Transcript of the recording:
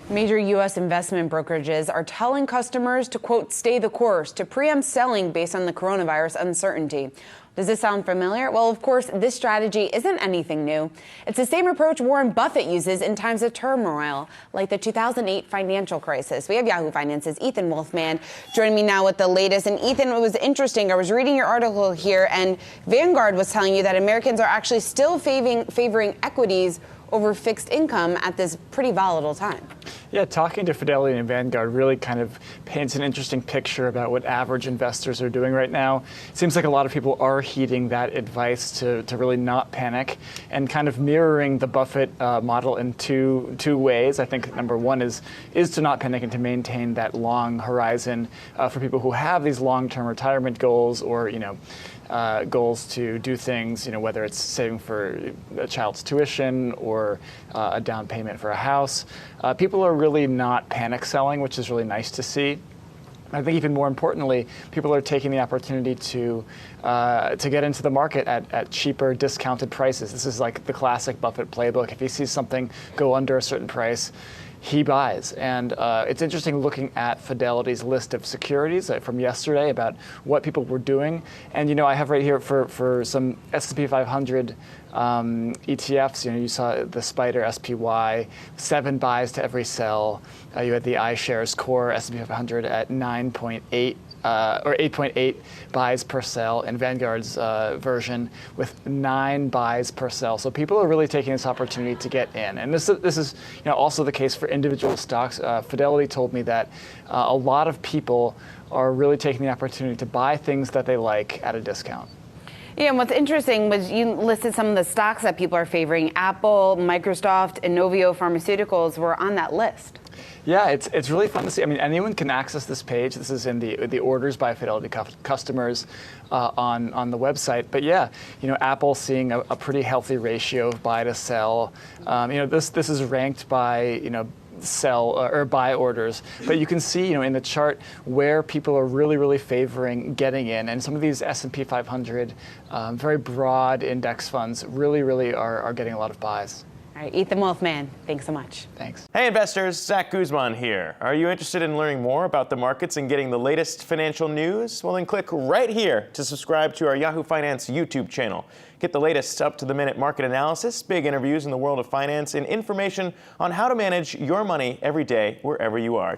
Major U.S. investment brokerages are telling customers to, quote, stay the course, to preempt selling based on the coronavirus uncertainty. Does this sound familiar? Well, of course, this strategy isn't anything new. It's the same approach Warren Buffett uses in times of turmoil, like the 2008 financial crisis. We have Yahoo Finance's Ethan Wolfman joining me now with the latest. And Ethan, it was interesting. I was reading your article here, and Vanguard was telling you that Americans are actually still favoring equities over fixed income at this pretty volatile time. Yeah, talking to Fidelity and Vanguard really kind of paints an interesting picture about what average investors are doing right now. It seems like a lot of people are heeding that advice to really not panic and kind of mirroring the Buffett model in two ways. I think number one is to not panic and to maintain that long horizon for people who have these long-term retirement goals or, goals to do things, whether it's saving for a child's tuition or a down payment for a house. People are really not panic selling, which is really nice to see. I think even more importantly, people are taking the opportunity to get into the market at cheaper, discounted prices. This is like the classic Buffett playbook. If he sees something go under a certain price, he buys. And it's interesting looking at Fidelity's list of securities from yesterday about what people were doing. And, I have right here for some S&P 500 ETFs, you saw the Spider SPY, 7 buys to every sell. You had the iShares Core S&P 500 at 9.8. Or 8.8 buys per sell, and Vanguard's version with 9 buys per sell. So people are really taking this opportunity to get in, and this is also the case for individual stocks. Fidelity told me that a lot of people are really taking the opportunity to buy things that they like at a discount. Yeah, and what's interesting was you listed some of the stocks that people are favoring. Apple, Microsoft, and Inovio Pharmaceuticals were on that list. Yeah, it's really fun to see. I mean, anyone can access this page. This is in the orders by Fidelity customers on the website. But yeah, Apple seeing a pretty healthy ratio of buy to sell. This is ranked by sell or buy orders, but you can see in the chart where people are really favoring getting in, and some of these S&P 500 very broad index funds really are getting a lot of buys. All right, Ethan Wolfman, thanks so much. Thanks. Hey investors, Zach Guzman here. Are you interested in learning more about the markets and getting the latest financial news? Well, then click right here to subscribe to our Yahoo Finance YouTube channel. Get the latest up-to-the-minute market analysis, big interviews in the world of finance, and information on how to manage your money every day wherever you are.